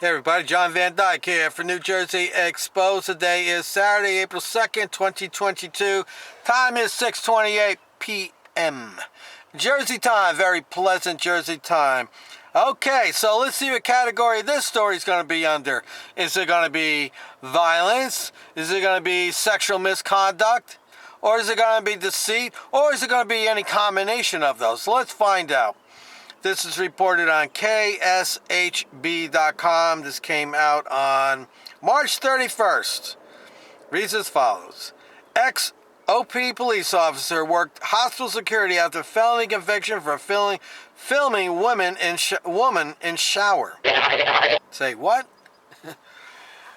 Hey everybody, John Van Dyke here for New Jersey Exposed. Today is Saturday, April 2nd, 2022. Time is 6:28 p.m. Jersey time, very pleasant Jersey time. Okay, so let's see what category this story is going to be under. Is it going to be violence? Is it going to be sexual misconduct? Or is it going to be deceit? Or is it going to be any combination of those? So let's find out. This is reported on KSHB.com. This came out on March 31st. Reads as follows. Ex-OP police officer worked hospital security after felony conviction for filming woman in shower. Say what?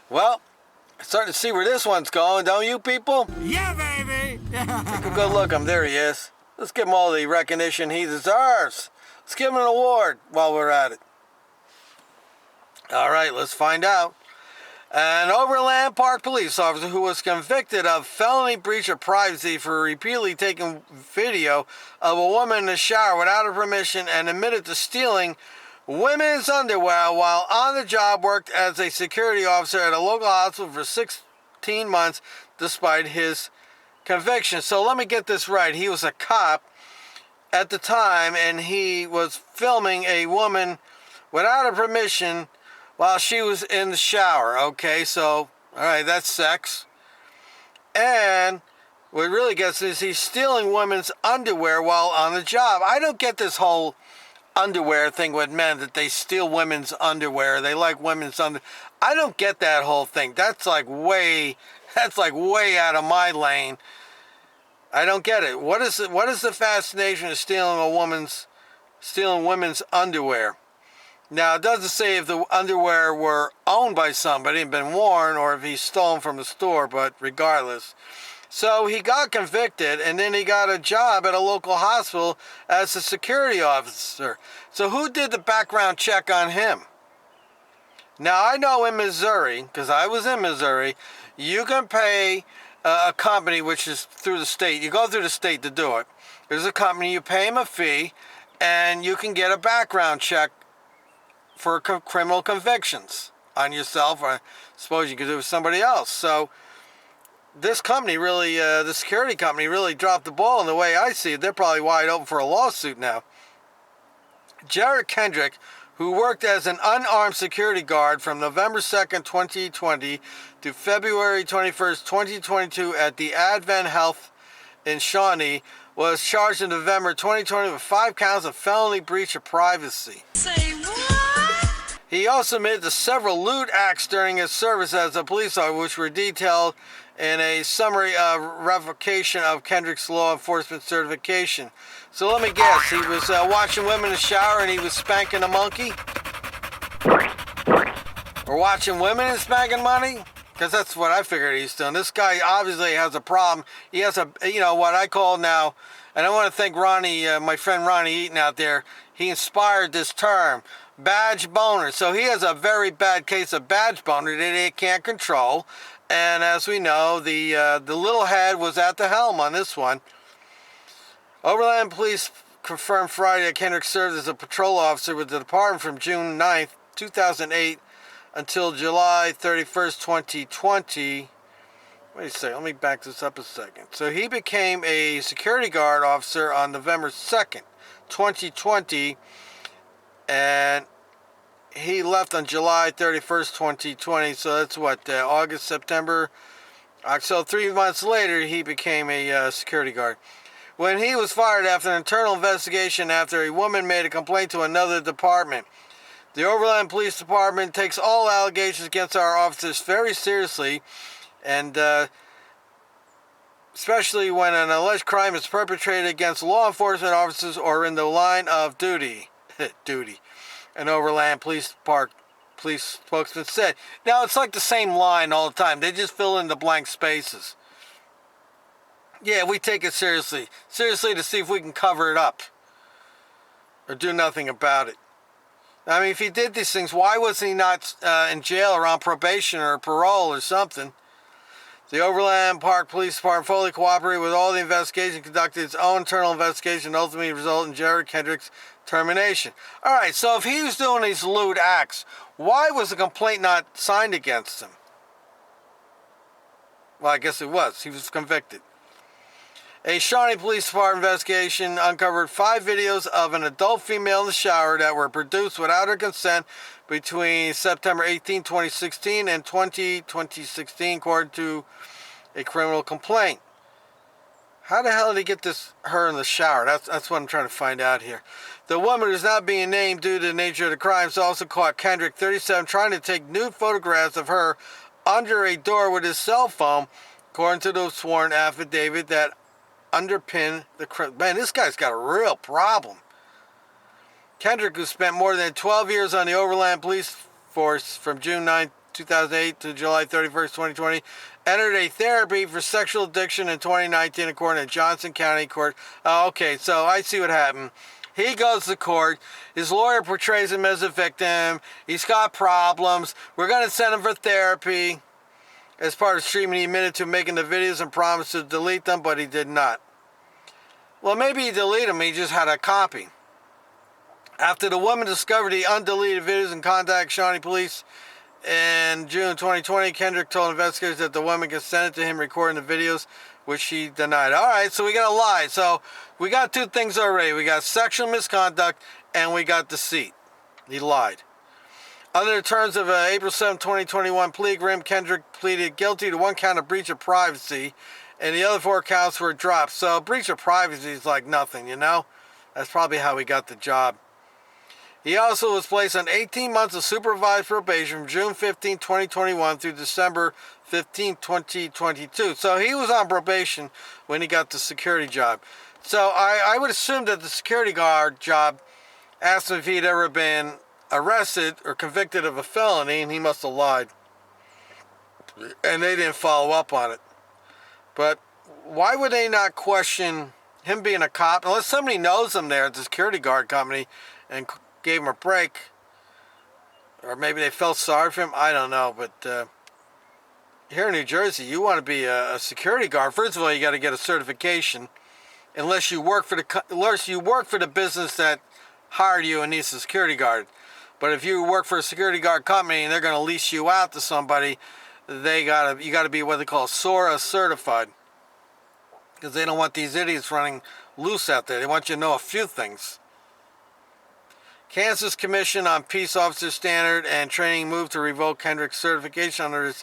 Well, starting to see where this one's going, don't you people? Yeah, baby! Take a good look. There he is. Let's give him all the recognition he deserves. Let's give him an award while we're at it. All right, let's find out. An Overland Park police officer who was convicted of felony breach of privacy for repeatedly taking video of a woman in the shower without her permission and admitted to stealing women's underwear while on the job worked as a security officer at a local hospital for 16 months despite his conviction. So let me get this right. He was a cop at the time, and he was filming a woman without her permission while she was in the shower. Okay, so, all right, that's sex. And what really gets is he's stealing women's underwear while on the job. I don't get this whole underwear thing with men, that they steal women's underwear. They like women's underwear. I don't get that whole thing. That's like way out of my lane. I don't get it. What is the fascination of stealing women's underwear? Now, it doesn't say if the underwear were owned by somebody and been worn or if he's stolen from the store, but regardless. So he got convicted, and then he got a job at a local hospital as a security officer. So who did the background check on him? Now, I know in Missouri, because I was in Missouri, you can pay a company, which is through the state. You go through the state to do it. There's a company, you pay them a fee, and you can get a background check for criminal convictions on yourself, or I suppose you could do it with somebody else. So this company really, the security company really dropped the ball in the way I see it. They're probably wide open for a lawsuit now. Kendrick, who worked as an unarmed security guard from November 2nd, 2020 to February 21st, 2022 at the Advent Health in Shawnee, was charged in November 2020 with 5 counts of felony breach of privacy. Say what? He also admitted to several lewd acts during his service as a police officer, which were detailed in a summary of revocation of Kendrick's law enforcement certification. So let me guess, he was watching women in the shower and he was spanking a monkey? Or watching women and spanking money? Because that's what I figured he's doing. This guy obviously has a problem. He has a, what I call now, and I want to thank Ronnie, my friend Ronnie Eaton out there. He inspired this term, badge boner. So he has a very bad case of badge boner that he can't control. And as we know, the little head was at the helm on this one. Overland Police confirmed Friday that Kendrick served as a patrol officer with the department from June 9th, 2008 until July 31st, 2020. Wait a second, let me back this up a second. So he became a security guard officer on November 2nd, 2020, and he left on July 31st, 2020, so that's what, August, September. So 3 months later, he became a security guard. When he was fired after an internal investigation after a woman made a complaint to another department. The Overland Police Department takes all allegations against our officers very seriously, and especially when an alleged crime is perpetrated against law enforcement officers or in the line of duty. An Overland Police spokesman said. Now, it's like the same line all the time. They just fill in the blank spaces. Yeah, we take it seriously. Seriously to see if we can cover it up. Or do nothing about it. I mean, if he did these things, why was he not in jail or on probation or parole or something? The Overland Park Police Department fully cooperated with all the investigation, conducted its own internal investigation, and ultimately resulted in Kendrick's termination. All right, so if he was doing these lewd acts, why was the complaint not signed against him? Well, I guess it was. He was convicted. A Shawnee Police Department investigation uncovered 5 videos of an adult female in the shower that were produced without her consent between September 18, 2016 and 2016, according to a criminal complaint. How the hell did he get her in the shower? That's what I'm trying to find out here. The woman who's not being named due to the nature of the crimes also caught Kendrick, 37, trying to take nude photographs of her under a door with his cell phone, according to the sworn affidavit that underpin the crime. Man, this guy's got a real problem. Kendrick, who spent more than 12 years on the Overland Police Force from June 9, 2008 to July 31st, 2020, entered a therapy for sexual addiction in 2019, according to Johnson County Court. Okay, so I see what happened. He goes to court. His lawyer portrays him as a victim. He's got problems. We're going to send him for therapy. As part of his treatment, he admitted to making the videos and promised to delete them, but he did not. Well, maybe he deleted them. He just had a copy. After the woman discovered the undeleted videos and contacted Shawnee Police in June 2020, Kendrick told investigators that the woman consented to him recording the videos, which she denied. All right, so we got a lie. So we got 2 things already. We got sexual misconduct and we got deceit. He lied. Under the terms of an April 7, 2021 plea agreement, Kendrick pleaded guilty to 1 count of breach of privacy, and the other 4 counts were dropped. So breach of privacy is like nothing, you know? That's probably how he got the job. He also was placed on 18 months of supervised probation from June 15, 2021 through December 15, 2022. So he was on probation when he got the security job. So I would assume that the security guard job asked him if he'd ever been arrested or convicted of a felony, and he must have lied. And they didn't follow up on it. But why would they not question him being a cop? Unless somebody knows him there at the security guard company and gave him a break. Or maybe they felt sorry for him. I don't know. But here in New Jersey, you want to be a security guard. First of all, you got to get a certification. Unless you work for the business that hired you and needs a security guard. But if you work for a security guard company and they're going to lease you out to somebody, you got to be what they call SORA certified, because they don't want these idiots running loose out there. They want you to know a few things. Kansas Commission on Peace Officer Standard and Training moved to revoke Kendrick's certification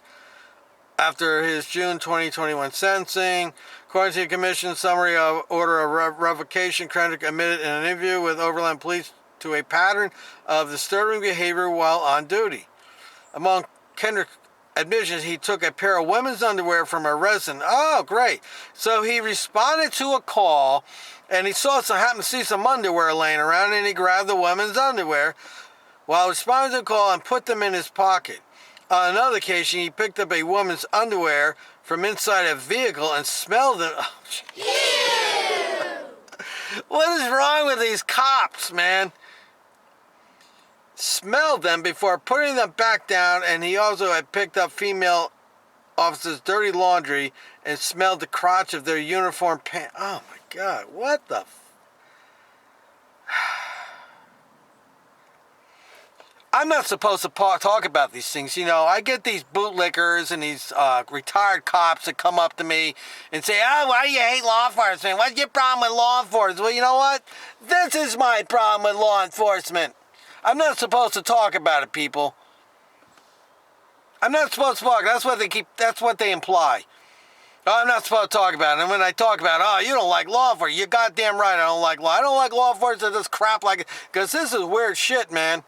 after his June 2021 sentencing. According to the Commission summary of order of revocation, Kendrick admitted in an interview with Overland Police to a pattern of disturbing behavior while on duty. Among Kendrick's admissions, he took a pair of women's underwear from a resident. Oh, great. So he responded to a call, and he happened to see some underwear laying around, and he grabbed the women's underwear while responding to the call and put them in his pocket. On another occasion, he picked up a woman's underwear from inside a vehicle and smelled them. Oh, what is wrong with these cops, man? Smelled them before putting them back down, and he also had picked up female officers' dirty laundry and smelled the crotch of their uniform pants. Oh my God, what the I'm not supposed to talk about these things. You know, I get these bootlickers and these retired cops that come up to me and say, oh, why do you hate law enforcement? What's your problem with law enforcement? Well, you know what? This is my problem with law enforcement. I'm not supposed to talk about it, people. I'm not supposed to talk. That's what they imply. Oh, I'm not supposed to talk about it. And when I talk about it, oh, you don't like law enforcement. You're goddamn right, I don't like law. I don't like law enforcement, this crap like it. Because this is weird shit, man.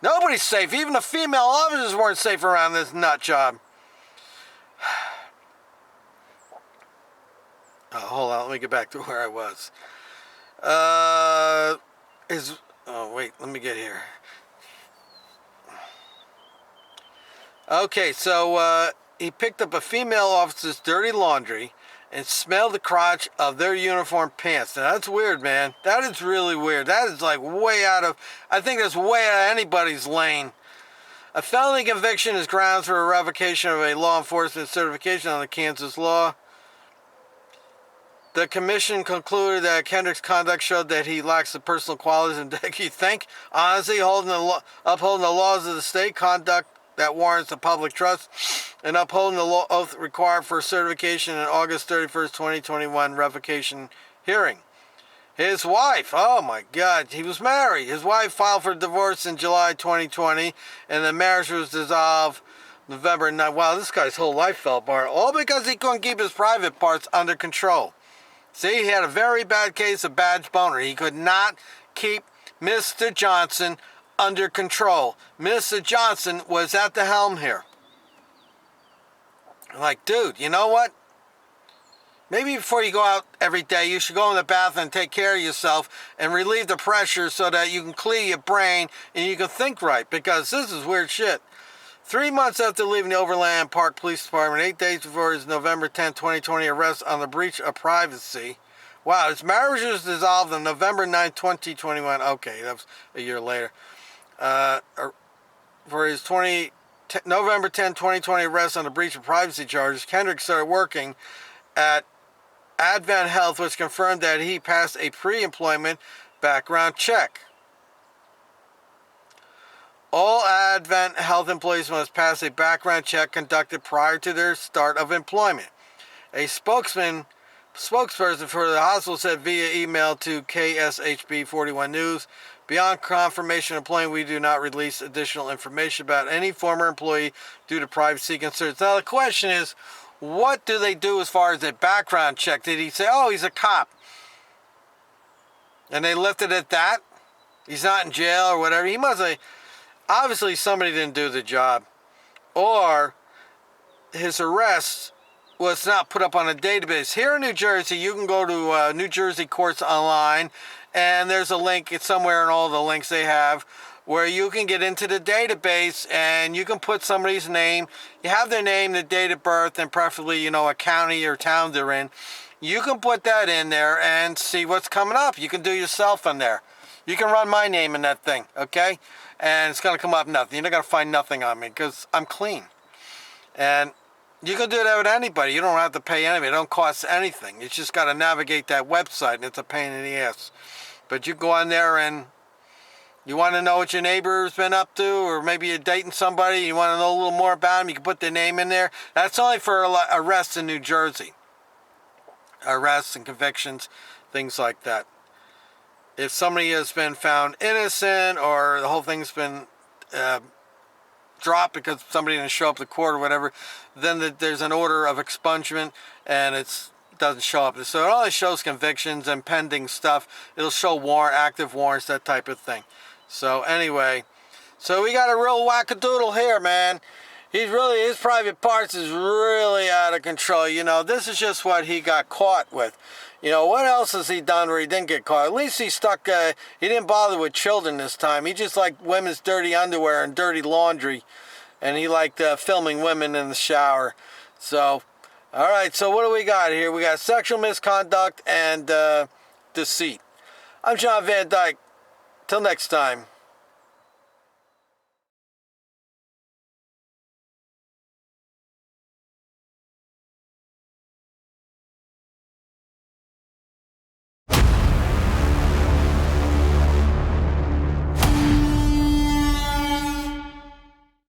Nobody's safe. Even the female officers weren't safe around this nut job. Oh, hold on. Let me get back to where I was. Oh, wait. Let me get here. Okay, so he picked up a female officer's dirty laundry and smelled the crotch of their uniform pants. Now, that's weird, man. That is really weird. That is like I think that's way out of anybody's lane. A felony conviction is grounds for a revocation of a law enforcement certification under Kansas law. The commission concluded that Kendrick's conduct showed that he lacks the personal qualities and you think, honestly, upholding the laws of the state, conduct that warrants the public trust, and upholding the oath required for certification in August 31st, 2021 revocation hearing. His wife, oh my God, he was married. His wife filed for divorce in July 2020, and the marriage was dissolved November 9th. Wow, this guy's whole life fell apart, all because he couldn't keep his private parts under control. See, he had a very bad case of badge boner. He could not keep Mr. Johnson under control. Mr. Johnson was at the helm here. Like, dude, you know what? Maybe before you go out every day, you should go in the bathroom and take care of yourself and relieve the pressure so that you can clear your brain and you can think right, because this is weird shit. 3 months after leaving the Overland Park Police Department, 8 days before his November 10, 2020 arrest on the breach of privacy. Wow, his marriage was dissolved on November 9, 2021. Okay, that was a year later. For his November 10, 2020 arrest on the breach of privacy charges, Kendrick started working at Advent Health, which confirmed that he passed a pre-employment background check. All Advent Health employees must pass a background check conducted prior to their start of employment. A spokesperson for the hospital said via email to KSHB 41 News, beyond confirmation of employment, we do not release additional information about any former employee due to privacy concerns. Now the question is, what do they do as far as a background check? Did he say, oh, he's a cop, and they left it at that? He's not in jail or whatever. He must have... Obviously, somebody didn't do the job, or his arrest was not put up on a database. Here in New Jersey, you can go to New Jersey courts online, and there's a link. It's somewhere in all the links they have where you can get into the database and you can put somebody's name. You have their name, the date of birth, and preferably, a county or town they're in. You can put that in there and see what's coming up. You can do yourself in there. You can run my name in that thing, okay? And it's going to come up nothing. You're not going to find nothing on me because I'm clean. And you can do that with anybody. You don't have to pay anybody. It don't cost anything. You just got to navigate that website, and it's a pain in the ass. But you go on there and you want to know what your neighbor's been up to, or maybe you're dating somebody, you want to know a little more about them, you can put their name in there. That's only for arrests in New Jersey. Arrests and convictions, things like that. If somebody has been found innocent or the whole thing's been dropped because somebody didn't show up to court or whatever, then there's an order of expungement and it doesn't show up. So it only shows convictions and pending stuff. It'll show active warrants, that type of thing. So anyway, so we got a real wackadoodle here, man. His private parts is really out of control. This is just what he got caught with. What else has he done where he didn't get caught? At least he didn't bother with children this time. He just liked women's dirty underwear and dirty laundry. And he liked filming women in the shower. So, all right, so what do we got here? We got sexual misconduct and deceit. I'm John Van Dyke. Till next time.